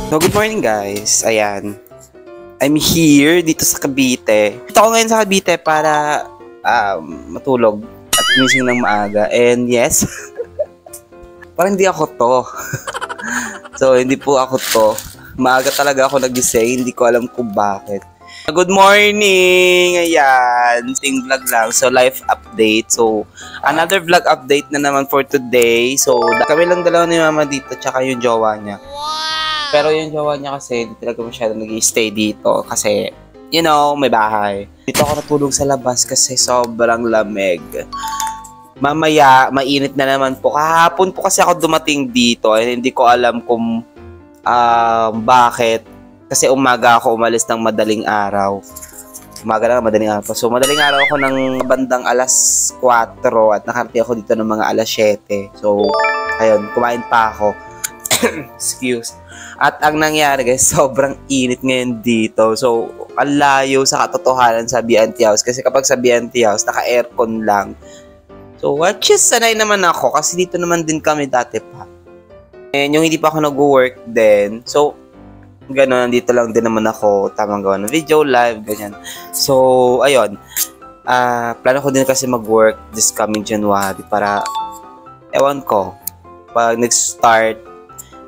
So, good morning guys. Ayan. I'm here dito sa Cavite. Dito ako ngayon sa Cavite para matulog at gumising ng maaga. And yes, parang hindi ako to. So, hindi po ako to. Maaga talaga ako nagising. Hindi ko alam kung bakit. Good morning! Ayan. Sing vlog lang. So, life update. So, another vlog update na naman for today. So, kami lang dalawa ni mama dito tsaka yung jowa niya. Pero yung jowa niya kasi, hindi talaga masyado nag-i-stay dito. Kasi, you know, may bahay. Dito ako natulog sa labas kasi sobrang lamig. Mamaya, mainit na naman po. Kahapon po kasi ako dumating dito. And hindi ko alam kung bakit. Kasi umaga ako umalis ng madaling araw. Umaga na madaling araw. So, madaling araw ako ng bandang alas 4 at nakarating ako dito ng mga alas 7. So, ayun, kumain pa ako. Excuse. At ang nangyari guys, sobrang init ngayon dito. So, ang layo sa katotohanan sa B&T House. Kasi kapag sa B&T House, naka-aircon lang. So, which is sanay naman ako. Kasi dito naman din kami dati pa. And yung hindi pa ako nag-work din. So, gano'n, dito lang din naman ako tamang gawa ng video, live, ganyan. So, ayun. Plano ko din kasi mag-work this coming January para, ewan ko, pag nag-start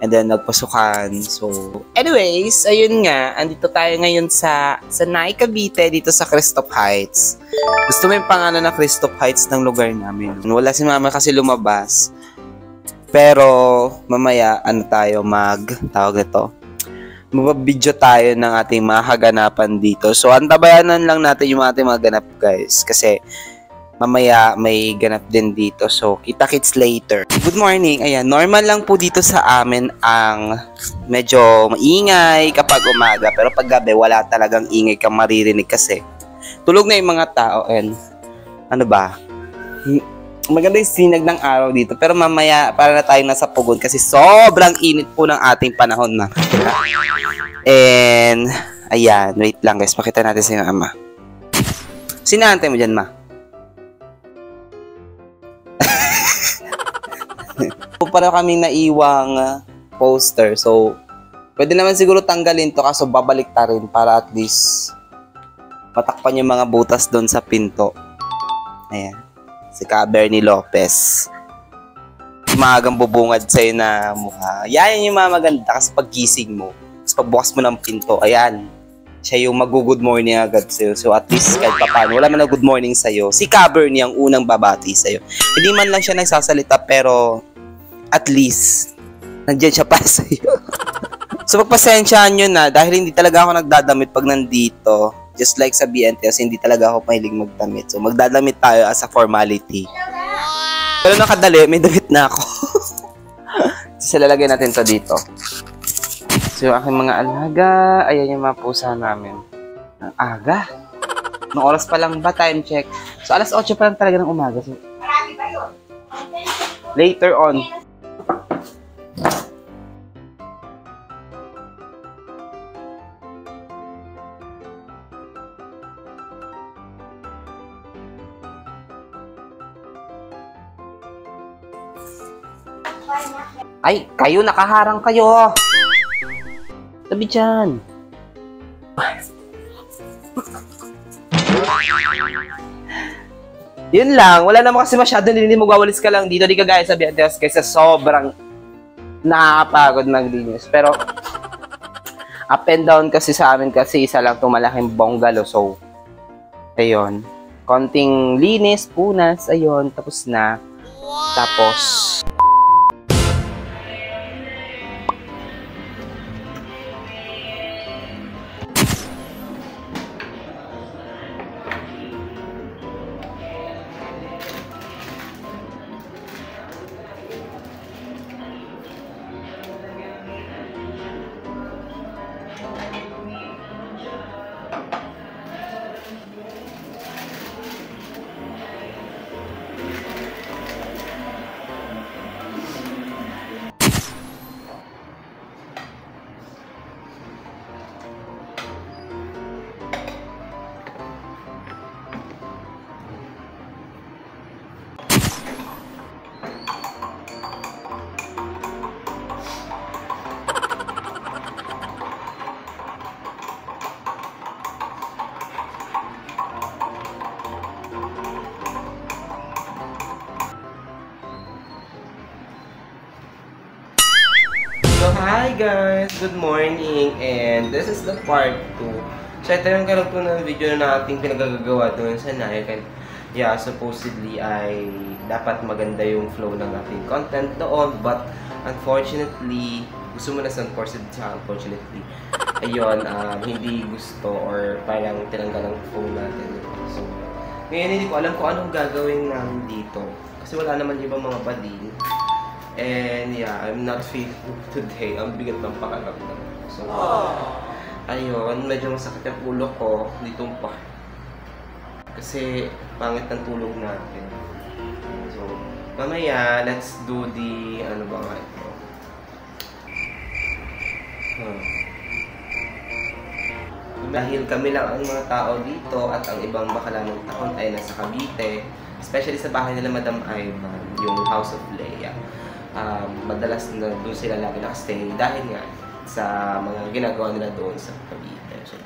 and then nagpasukan. So, anyways, ayun nga, andito tayo ngayon sa Nai, Cavite, dito sa Christoph Heights. Gusto mo yung pangalan na Christoph Heights ng lugar namin. Wala si mama kasi lumabas. Pero, mamaya, tawag nito, magbabidyo tayo ng ating mga kaganapan dito. So, antabayanan lang natin yung ating mga ganap, guys. Kasi, mamaya may ganap din dito. So, kita-kits later. Good morning. Ayan, normal lang po dito sa amin ang medyo maingay kapag umaga. Pero pag gabi, wala talagang ingay kang maririnig kasi tulog na yung mga tao. And, ano ba? Maganda yung sinag ng araw dito. Pero mamaya, para na tayong nasa pugon kasi sobrang init po ng ating panahon na. And, ayan. Wait lang guys. Pakita natin sa inyo, ama. Sinantay mo dyan, ma? Para kaming naiwang poster. So, pwede naman siguro tanggalin to kaso babalik ta rin para at least matakpan yung mga butas doon sa pinto. Ayan. Si Bernie Lopez. Maagang bubungad sa'yo na mukha. Yan yung mga maganda kasi paggising mo. Tapos pagbukas mo ng pinto, ayan. Siya yung mag-good morning agad sa'yo. So at least kahit pa paano, wala man na good morning sa'yo. Si Bernie ang unang babati sa'yo. Hindi man lang siya nagsasalita pero at least nandiyan siya para sa'yo. So pagpasensyaan nyo na dahil hindi talaga ako nagdadamit pag nandito. Just like sa B&T kasi hindi talaga ako mahilig magdamit. So, magdadamit tayo as a formality. Pero nakadali, may damit na ako. So, lalagay natin to dito. So, yung aking mga alaga, ayan yung mga pusa namin. Ang aga. Nung oras pa lang ba? Time check. So, alas 8 pa lang talaga ng umaga. So, later on. Ay, kayo, nakaharang kayo. Tabi dyan. Yun lang. Wala naman kasi masyado hindi magwawalis ka lang dito. Di ka gaya sa B&T House kasi sobrang nakakapagod maglinis. Pero, up and down kasi sa amin kasi isa lang itong malaking bungalow. So, ayun. Konting linis, punas, ayun. Tapos na. Tapos, Hi guys! Good morning! And this is the part 2. So ito yung karugtong ng video na nating pinagagawa doon sa Nike. Yeah, supposedly ay dapat maganda yung flow ng ating content doon. But unfortunately, gusto mo na sa unfortunately, ayun, hindi gusto or parang tinanggal ang flow natin. So, ngayon hindi ko alam kung anong gagawin namin dito. Kasi wala naman ibang mga bading. And yeah, I'm not feeling today. Ang bigat ng pakiramdam. So, ayun, medyo masakit ang ulo ko dito pa. Kasi pangit ang tulog natin. So, mamaya, let's do the, ano ba nga ito? Dahil kami lang ang mga tao dito at ang ibang bakalanong taon ay nasa Cavite. Especially sa bahay nila Madam Ivan, yung House of Leia. Madalas na doon sila lagi nakastay dahil nga sa mga ginagawa nila doon sa Cavite. So,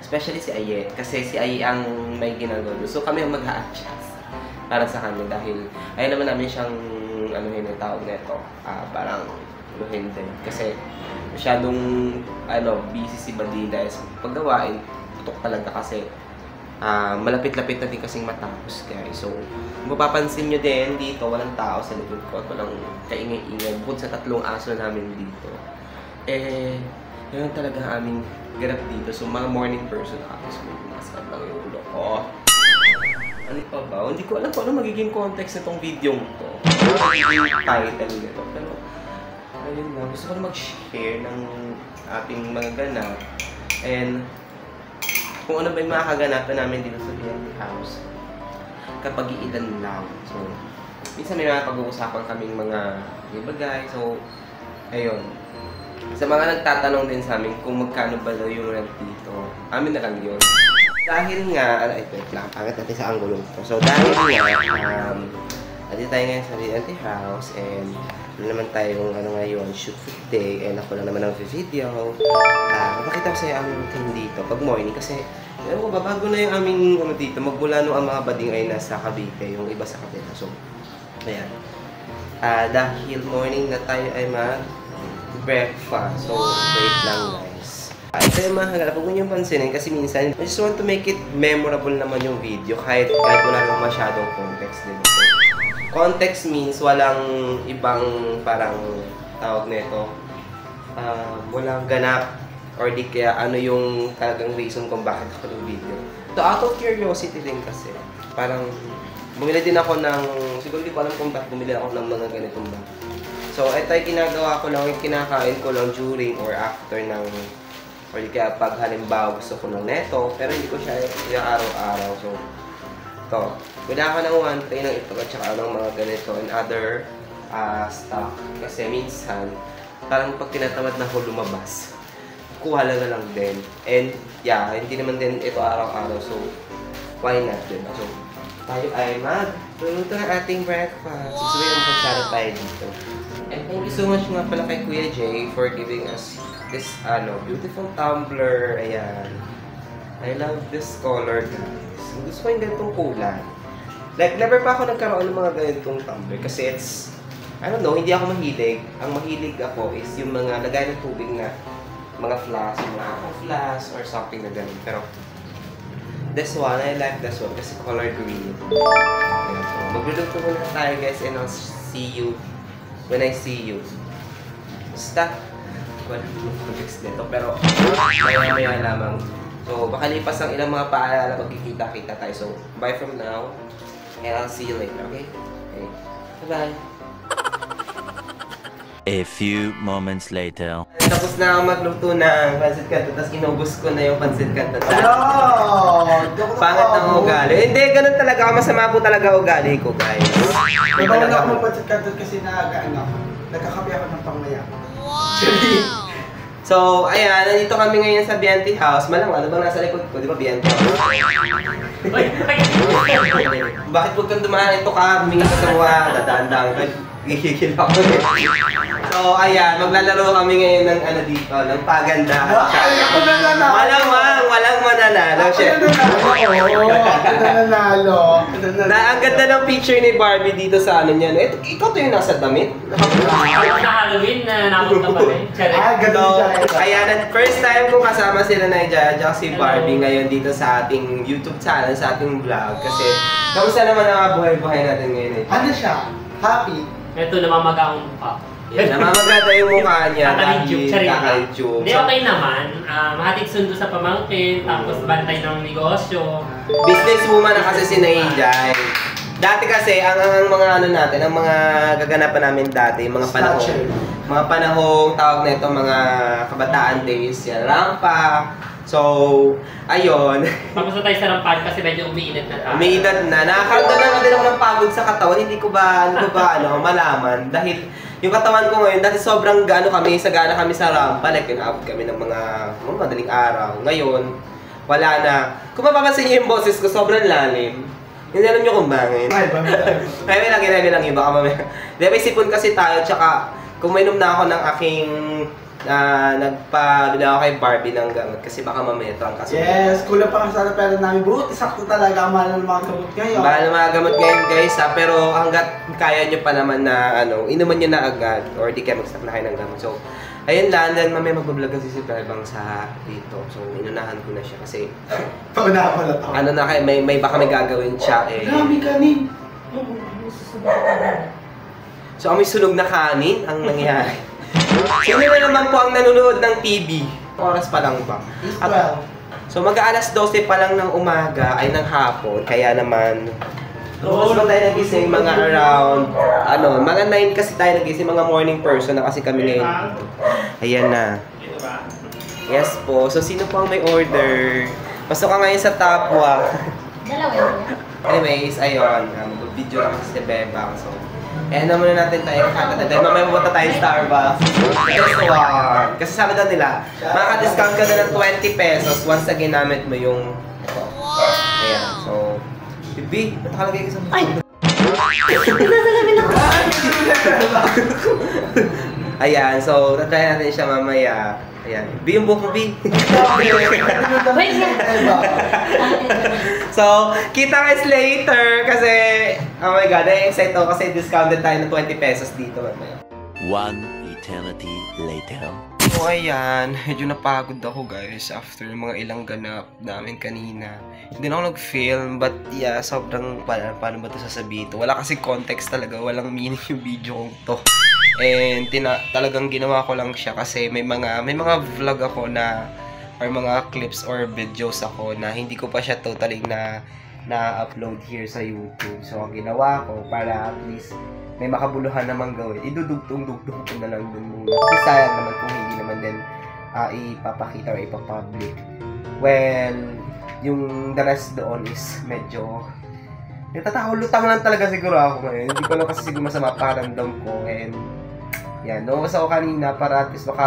especially si Aye, kasi si Aye ang may ginagawa doon. So kami ang mag-a-adjust para sa kanya dahil ayaw naman namin siyang anuhin ang tawag nito, parang anuhin din. Kasi masyadong busy si Badida sa paggawain, putok talaga kasi malapit-lapit na din kasing matapos guys. So, mapapansin nyo din dito, walang tao sa likod ko at walang kaingay-ingay bukod sa 3 aso namin dito. Yun talaga ang aming ganap dito. So, mga morning person ako. So, masakit lang yung ulo ko. Ano pa ba? Hindi ko alam kung ano magiging context nitong video to. Magiging title nito. Pero, ayun na. Gusto ko na mag-share ng ating mga ganap. And, kung ano ba yung mga kaganapan namin dito sa BNB House kapag iilan lang. So, minsan may mga pag-uusapan kaming mga bagay. So, ayun. Sa mga nagtatanong din sa amin kung magkano ba daw yung rent dito, amin na lang yun. Dahil nga, wait lang, pangit natin sa angulo ito. So, dahil nga, nandito tayo ngayon sa BNB House and naman tayong ngayon, shoot for today, and ako lang naman ang video. Mapakita ko sa'yo aming routine dito pag morning kasi alam ko ba, bago na yung aming dito, magmula nung ang mga bading ay nasa Cavite, yung iba sa Cavite. So, ayan. Dahil morning na tayo ay mag-breakfast. So, wait lang guys. Ito yung mga hagalap. Huwag mo niyong pansinin kasi minsan, I just want to make it memorable naman yung video kahit wala naman masyadong context din. Context means walang ibang parang tawag nito. Walang ganap or di kaya ano yung talagang reason kung bakit ako ng video. So out of curiosity din kasi, parang bumili din ako ng, siguro di ko alam kung bakit bumili ako ng mga ganitong bag. So ito ay ginagawa ko lang, yung kinakain ko lang during or after ng, or di kaya pag halimbawa gusto ko ng neto, pero hindi ko siya yung araw-araw. So ito, wala ka ng one tray ng ito at saka ng mga ganito and other stock. Kasi minsan, parang pag tinatamad na ako lumabas, kuha lang din. And yeah, hindi naman din ito araw-araw. So, why not din? So, tayo ay magluluto ng ating breakfast. Susuwi ang pagsara tayo dito. And thank you so much nga pala kay Kuya Jay for giving us this beautiful tumbler. Ayan. I love this color guys. Gusto ko yung ganitong kulay. Like, never pa ako nagkaroon ng mga ganitong tumbler kasi it's, I don't know, hindi ako mahilig. Ang mahilig ako is yung mga lagay ng tubig na mga flask, mga aqua flask or something na ganun. Pero, this one, I like this one kasi color green. Ayan, so, magluluto muna tayo guys and I'll see you when I see you. Basta, wala yung context nito pero maya-maya lamang. So, baka lipas ang ilang mga paalala, magkikita-kita tayo. So, bye from now, and I'll see you later, okay? Okay. Bye-bye! A few moments later. Tapos na ako magluto ng pancit canton, tapos inubos ko na yung pancit canton. Pangit ng ugali. Hindi, ganun talaga ako. Masama po talaga ugali ko, guys. May bawal ako ng pancit canton kasi nagkakapi ako ng panglayak. Wow! So, ayan, nandito kami ngayon sa BNT House. Malang, ano bang nasa likod ko? Di ba BNT House? Bakit huwag kang dumaan? Ito ka, humingi ka sa mga dadaan-daan ka. Gigigil ako eh. So, ayan, maglalaro kami ngayon ng ano dito, ng pagandahan. Ako na nanalo. Walang mananalo. Ako na nanalo. Ang ganda ng picture ni Barbie dito sa ano niya. Ito, ikaw to yung nasa damit? Ako na Halloween na napunta pa rin. Ganda So, ayan, at first time ko kasama sila na Jaya at si Barbie ngayon dito sa ating YouTube channel, sa ating vlog. Kasi, kamusta naman ang buhay-buhay natin ngayon eh? Ano siya? Happy? Ito namamaga ang mukha. Yan, namamaganda yung mukha niya Kaka-YouTube. Hindi, okay naman. Mahatid sundo sa pamangkin, tapos bantay ng negosyo. Business woman na kasi si Naijay. Dati kasi, ang mga ano natin, ang mga gaganapan namin dati, mga panahong tawag na ito, mga kabataan days, yan, rampa. So, ayun. Tapos na tayo sa rampad kasi medyo umiinit na tayo. Umiinit na. Nakakaramdam na din ako ng pagod sa katawan. Hindi ko ba malaman. Dahil yung katawan ko ngayon, dati sobrang sagana kami sa rampa. Like, inabot kami ng mga madaling araw. Ngayon, wala na. Kung mapapansin niyo yung boses ko, sobrang lalim. Hindi alam niyo kung bakit. May lang iba ka mamaya. Di ba, isipon kasi tayo, tsaka kung mainom na ako ng aking nagpabili ako kay Barbie ng gamot kasi baka mamaya ito ang kasunod. Yes, kulang pa sa pera namin. Buti, sakto talaga ang mahal ng mga gamot ngayon. Mahal ng mga gamot ngayon guys pero hanggat kaya nyo pa naman na inuman nyo na agad or di kayo mag-stop na kayo ng gamot. So, ayun lang, then mamaya mag-vlog kasi si Barbang sa dito. So, inunahan ko na siya kasi Paunahan ko na to. may baka may gagawin siya eh. Dami kanin. So, may sunog na kanin ang nangyari. Sino na naman po ang nanonood ng TV? Oras pa lang ba? So mag-aalas 12 pa lang ng umaga ay ng hapon. Kaya naman oras pa tayo nagising mga around mga 9 kasi tayo nagising, mga morning person na kasi kami ngayon dito. Ayan na. Yes po. So sino po ang may order? Pasok ka ngayon sa Tapwa. Anyways, ayun. Mag-video lang kasi si Bebang. So naman natin tayo kakatagay. Mamaya mapunta tayo Starbucks. Just one. Kasi sabi daw nila, makaka-discount ka na ng 20 pesos once na ginamit mo yung ito. Ayan. So, Bibi, ba't nakalagay ka sa mga? Ay! Ayan. So, tatry natin siya mamaya. Ayan. Bibi yung buhok mo, Bibi. So, kita guys later kasi, oh my god, na-excite ako kasi discounted tayo ng 20 pesos dito. One eternity later. So, ayan, medyo napagod ako guys after mga ilang ganap namin kanina. Hindi na ako nag-film, but yeah, sobrang, paano ba ito sasabihin ito? Wala kasi context talaga, walang meaning yung video kong to. And talagang ginawa ko lang siya kasi may mga vlog ako na or mga clips or videos ako na hindi ko pa siya totally na-upload here sa YouTube. So, ang ginawa ko para at least may makabuluhan namang gawin, idudugtong-dugtong ko na lang dun muna. Kasi sayang naman kung hindi naman din ipapakita or ipapublic. Well, yung the rest doon is medyo lutang lang talaga siguro ako ngayon. Hindi ko lang kasi siguro masama pakiramdam ko and yan, lumabas ako kanina para at least baka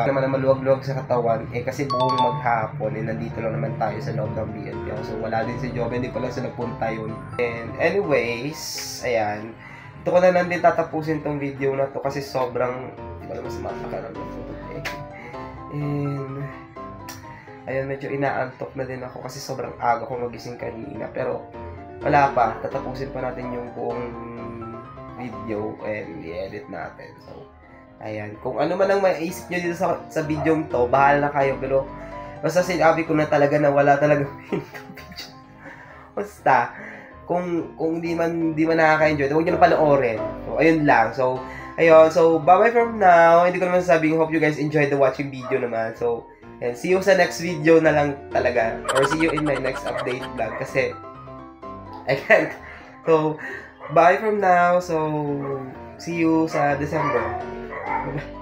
naman na maluwag-luwag sa katawan kasi buong maghapon nandito lang naman tayo sa loob ng BNP. So wala din si Jobe, hindi ko lang sila punta yun. And anyways, ayan, ito ko na lang din tatapusin tong video na to kasi sobrang hindi ko naman sa mapakaramdam ko and ayun, medyo inaantok na din ako kasi sobrang aga ko magising kanina pero wala pa, tatapusin pa natin yung buong video and i-edit natin. So, ayan. Kung ano man ang maiisip nyo dito sa video to, bahala na kayo. Pero, basta sinabi ko na talaga na wala talaga yung video. Basta, kung di man nakaka-enjoy, huwag nyo na panoorin. So, ayun lang. So, ayun. So, bye-bye from now. Hindi ko naman sabing, hope you guys enjoyed the watching video naman. So, and see you sa next video na lang talaga. Or see you in my next update vlog. Kasi, I can't. So, bye from now. So, see you sa December. Bye-bye.